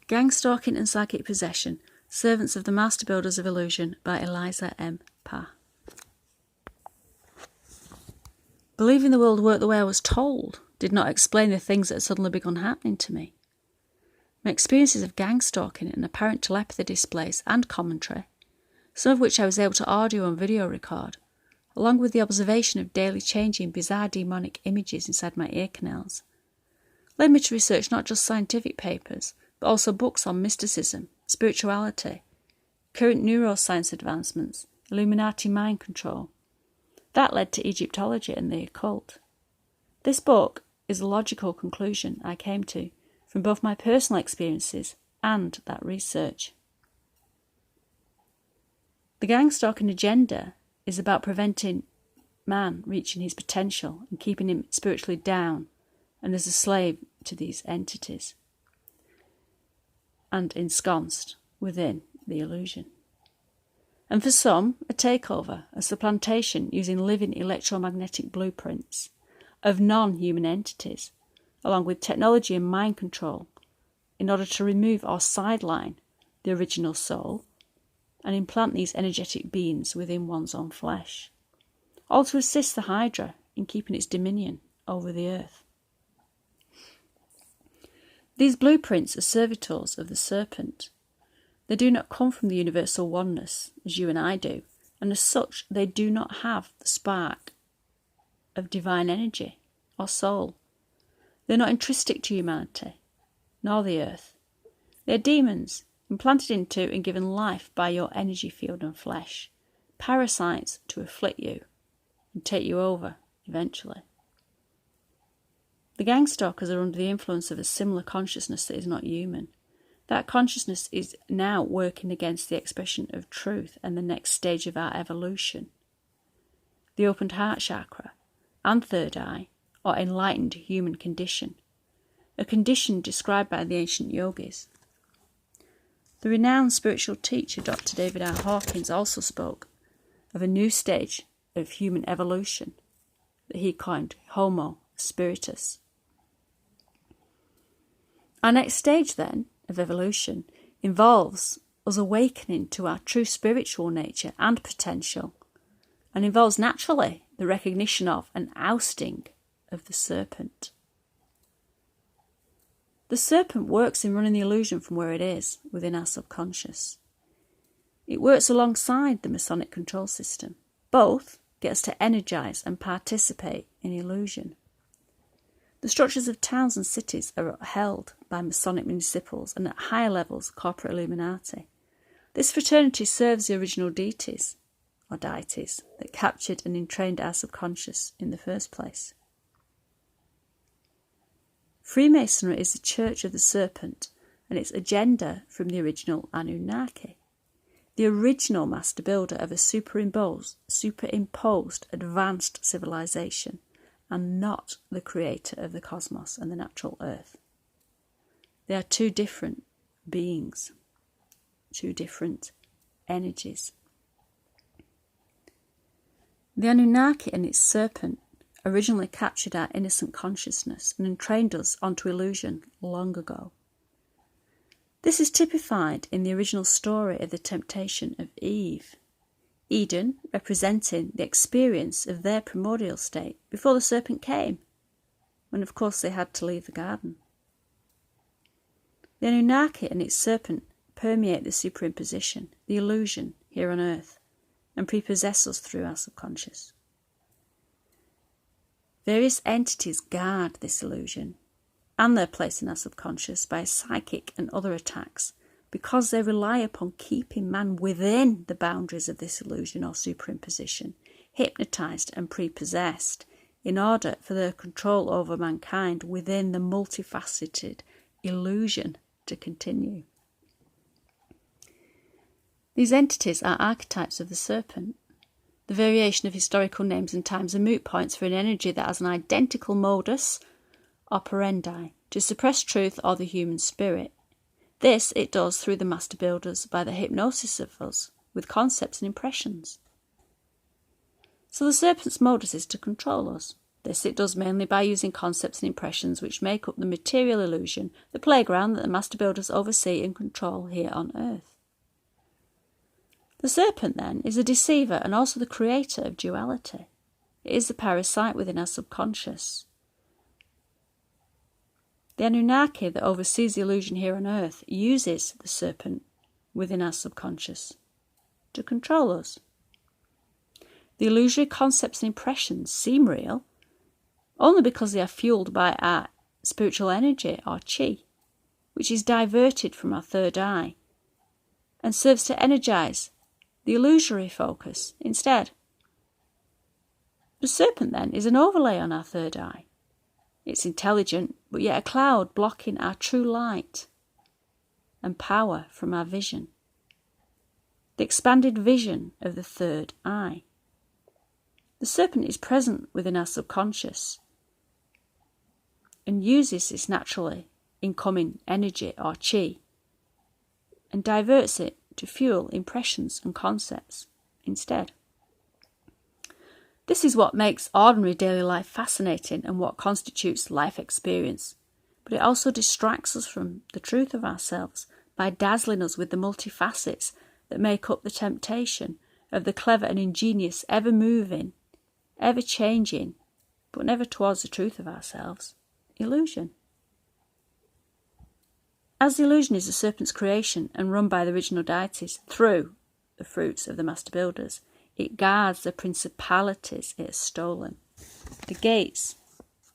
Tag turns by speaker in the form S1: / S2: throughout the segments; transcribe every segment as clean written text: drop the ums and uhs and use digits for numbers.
S1: Gangstalking and Psychic Possession, Servants of the Master Builders of Illusion by Eliza M. Parr. Believing the world worked the way I was told did not explain the things that had suddenly begun happening to me. My experiences of gangstalking and apparent telepathy displays and commentary, some of which I was able to audio and video record, along with the observation of daily changing bizarre demonic images inside my ear canals, led me to research not just scientific papers, but also books on mysticism, spirituality, current neuroscience advancements, Illuminati mind control. That led to Egyptology and the occult. This book is a logical conclusion I came to from both my personal experiences and that research. The gangstalking agenda is about preventing man reaching his potential and keeping him spiritually down and as a slave to these entities and ensconced within the illusion. And for some, a takeover, a supplantation using living electromagnetic blueprints of non-human entities, along with technology and mind control, in order to remove or sideline the original soul and implant these energetic beings within one's own flesh, all to assist the Hydra in keeping its dominion over the earth. These blueprints are servitors of the Serpent. They do not come from the universal oneness, as you and I do, and as such they do not have the spark of divine energy or soul. They are not intrinsic to humanity, nor the earth. They are demons, implanted into and given life by your energy field and flesh, parasites to afflict you and take you over eventually. The gangstalkers are under the influence of a similar consciousness that is not human. That consciousness is now working against the expression of truth and the next stage of our evolution. The opened heart chakra and third eye, or enlightened human condition, a condition described by the ancient yogis. The renowned spiritual teacher Dr. David R. Hawkins also spoke of a new stage of human evolution that he coined Homo Spiritus. Our next stage, then, of evolution involves us awakening to our true spiritual nature and potential, and involves naturally the recognition of and ousting of the serpent. The serpent works in running the illusion from where it is, within our subconscious. It works alongside the Masonic control system. Both get us to energise and participate in illusion. The structures of towns and cities are upheld by Masonic municipals and at higher levels corporate Illuminati. This fraternity serves the original deities, or deities, that captured and entrained our subconscious in the first place. Freemasonry is the Church of the Serpent and its agenda from the original Anunnaki, the original master builder of a superimposed advanced civilization, and not the creator of the cosmos and the natural earth. They are two different beings, two different energies. The Anunnaki and its serpent originally captured our innocent consciousness and entrained us onto illusion long ago. This is typified in the original story of the temptation of Eve. Eden representing the experience of their primordial state before the serpent came, when of course they had to leave the garden. The Anunnaki and its serpent permeate the superimposition, the illusion here on earth, and prepossess us through our subconscious. Various entities guard this illusion and their place in our subconscious by psychic and other attacks, because they rely upon keeping man within the boundaries of this illusion or superimposition, hypnotised and prepossessed, in order for their control over mankind within the multifaceted illusion to continue. These entities are archetypes of the serpent. The variation of historical names and times are moot points for an energy that has an identical modus operandi to suppress truth or the human spirit. This it does through the master builders by the hypnosis of us with concepts and impressions. So the serpent's modus is to control us, This it does mainly by using concepts and impressions which make up the material illusion, the playground that the master builders oversee and control here on earth. The serpent, then, is a deceiver and also the creator of duality. It is the parasite within our subconscious. The Anunnaki that oversees the illusion here on earth uses the serpent within our subconscious to control us. The illusory concepts and impressions seem real only because they are fueled by our spiritual energy or chi, which is diverted from our third eye and serves to energize the illusory focus instead. The serpent, then, is an overlay on our third eye. It's intelligent, but yet a cloud blocking our true light and power from our vision. The expanded vision of the third eye. The serpent is present within our subconscious and uses this naturally incoming energy or chi and diverts it to fuel impressions and concepts instead. This is what makes ordinary daily life fascinating and what constitutes life experience, but it also distracts us from the truth of ourselves by dazzling us with the multifacets that make up the temptation of the clever and ingenious, ever-moving, ever-changing, but never towards the truth of ourselves, illusion. As the illusion is the serpent's creation and run by the original deities through the fruits of the master builders, it guards the principalities it has stolen. The gates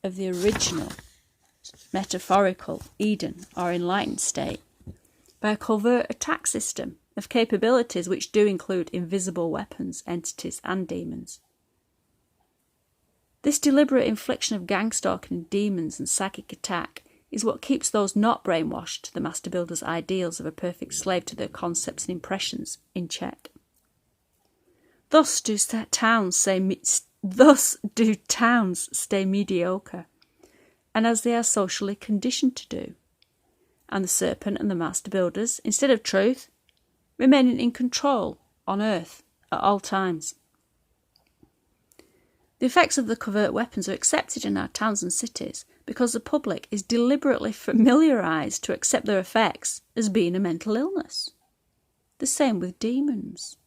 S1: of the original, metaphorical Eden or enlightened state by a covert attack system of capabilities which do include invisible weapons, entities and demons. This deliberate infliction of gangstalking and demons and psychic attack is what keeps those not brainwashed to the master builder's ideals of a perfect slave to their concepts and impressions in check. Thus do towns stay mediocre, and as they are socially conditioned to do. And the serpent and the master builders, instead of truth, remaining in control on earth at all times. The effects of the covert weapons are accepted in our towns and cities because the public is deliberately familiarised to accept their effects as being a mental illness. The same with demons.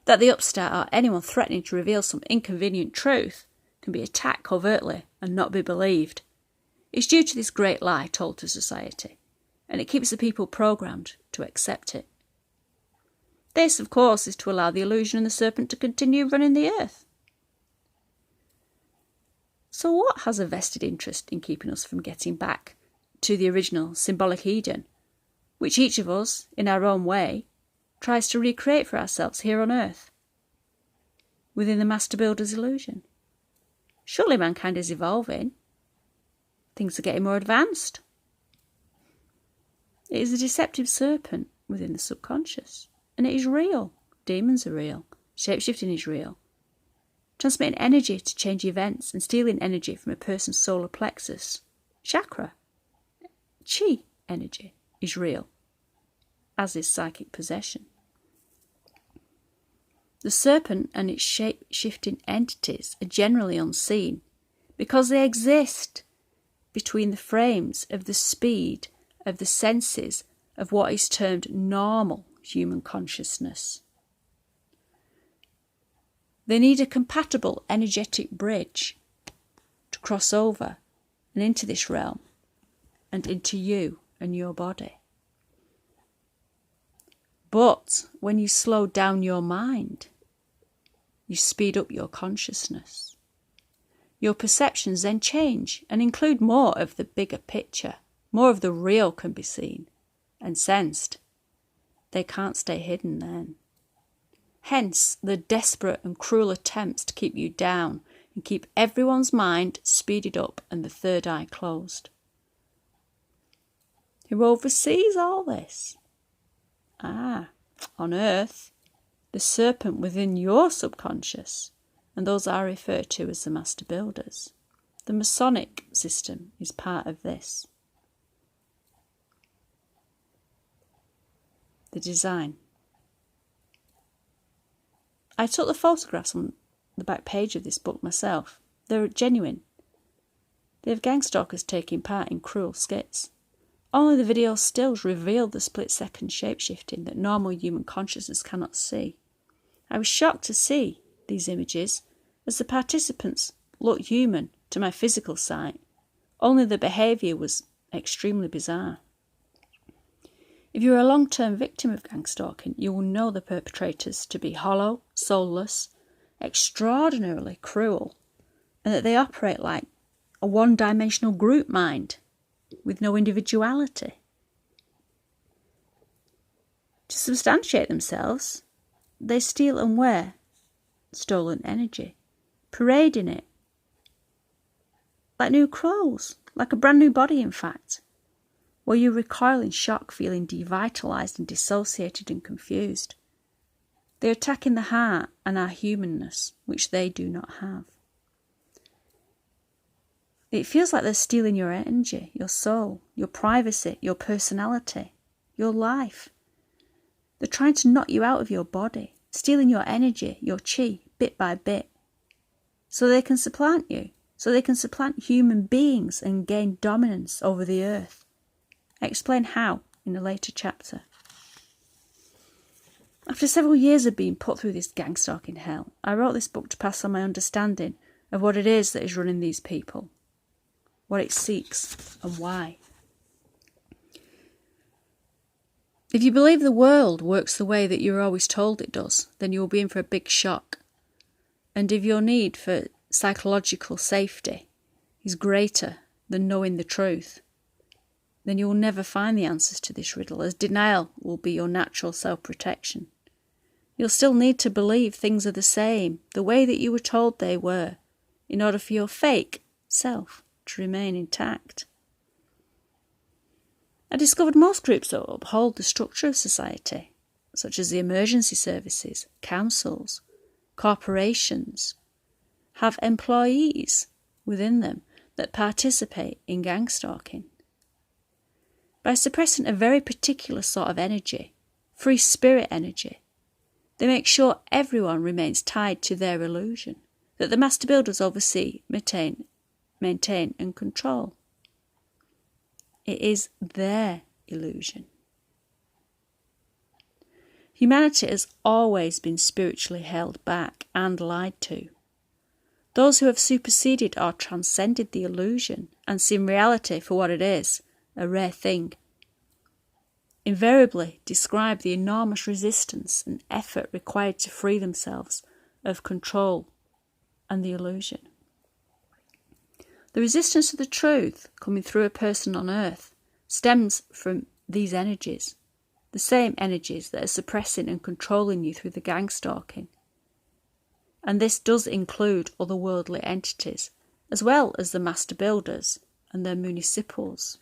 S1: That the upstart or anyone threatening to reveal some inconvenient truth can be attacked covertly and not be believed is due to this great lie told to society, and it keeps the people programmed to accept it. This, of course, is to allow the illusion and the serpent to continue running the earth. So what has a vested interest in keeping us from getting back to the original symbolic Eden, which each of us, in our own way, tries to recreate for ourselves here on earth, within the master builder's illusion? Surely mankind is evolving. Things are getting more advanced. It is a deceptive serpent within the subconscious, and it is real. Demons are real. Shapeshifting is real. Transmitting energy to change events and stealing energy from a person's solar plexus, chakra, chi energy, is real, as is psychic possession. The serpent and its shape-shifting entities are generally unseen because they exist between the frames of the speed of the senses of what is termed normal human consciousness. They need a compatible energetic bridge to cross over and into this realm and into you and your body. But when you slow down your mind, you speed up your consciousness. Your perceptions then change and include more of the bigger picture. More of the real can be seen and sensed. They can't stay hidden then. Hence the desperate and cruel attempts to keep you down and keep everyone's mind speeded up and the third eye closed. Who oversees all this? On earth, the serpent within your subconscious, and those I refer to as the master builders. The Masonic system is part of this. The design. I took the photographs on the back page of this book myself. They're genuine. They have gangstalkers taking part in cruel skits. Only the video stills revealed the split-second shape-shifting that normal human consciousness cannot see. I was shocked to see these images, as the participants looked human to my physical sight, only the behaviour was extremely bizarre. If you're a long-term victim of gangstalking, you will know the perpetrators to be hollow, soulless, extraordinarily cruel, and that they operate like a one-dimensional group mind with no individuality. To substantiate themselves, they steal and wear stolen energy, parading it like new clothes, like a brand new body in fact, where you recoil in shock, feeling devitalised and dissociated and confused. They attack in the heart and our humanness, which they do not have. It feels like they're stealing your energy, your soul, your privacy, your personality, your life. They're trying to knock you out of your body, stealing your energy, your chi, bit by bit, so they can supplant you, so they can supplant human beings and gain dominance over the earth. I explain how in a later chapter. After several years of being put through this gangstalking hell, I wrote this book to pass on my understanding of what it is that is running these people, what it seeks, and why. If you believe the world works the way that you're always told it does, then you will be in for a big shock. And if your need for psychological safety is greater than knowing the truth, then you will never find the answers to this riddle, as denial will be your natural self-protection. You'll still need to believe things are the same, the way that you were told they were, in order for your fake self to remain intact. I discovered most groups that uphold the structure of society, such as the emergency services, councils, corporations, have employees within them that participate in gangstalking. By suppressing a very particular sort of energy, free spirit energy, they make sure everyone remains tied to their illusion, that the master builders oversee, maintain and control. It is their illusion. Humanity has always been spiritually held back and lied to. Those who have superseded or transcended the illusion and seen reality for what it is, a rare thing, invariably describe the enormous resistance and effort required to free themselves of control and the illusion. The resistance to the truth coming through a person on earth stems from these energies, the same energies that are suppressing and controlling you through the gangstalking. And this does include otherworldly entities, as well as the master builders and their municipals.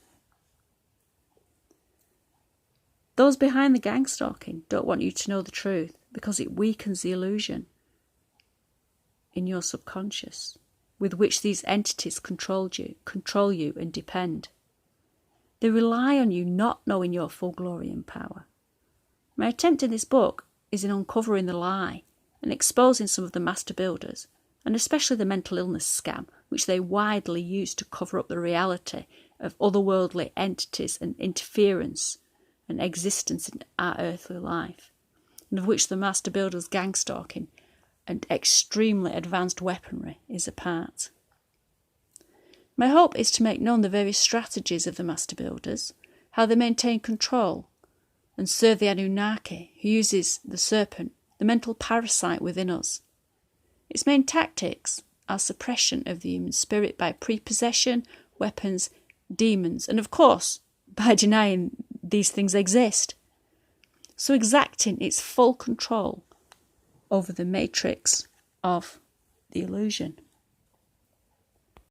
S1: Those behind the gangstalking don't want you to know the truth because it weakens the illusion in your subconscious with which these entities control you and depend. They rely on you not knowing your full glory and power. My attempt in this book is in uncovering the lie and exposing some of the master builders, and especially the mental illness scam, which they widely use to cover up the reality of otherworldly entities and interference and existence in our earthly life, and of which the master builders' gangstalking and extremely advanced weaponry is a part. My hope is to make known the various strategies of the master builders, how they maintain control and serve the Anunnaki, who uses the Serpent, the mental parasite within us. Its main tactics are suppression of the human spirit by prepossession, weapons, demons, and of course, by denying these things exist. So exacting its full control over the matrix of the illusion.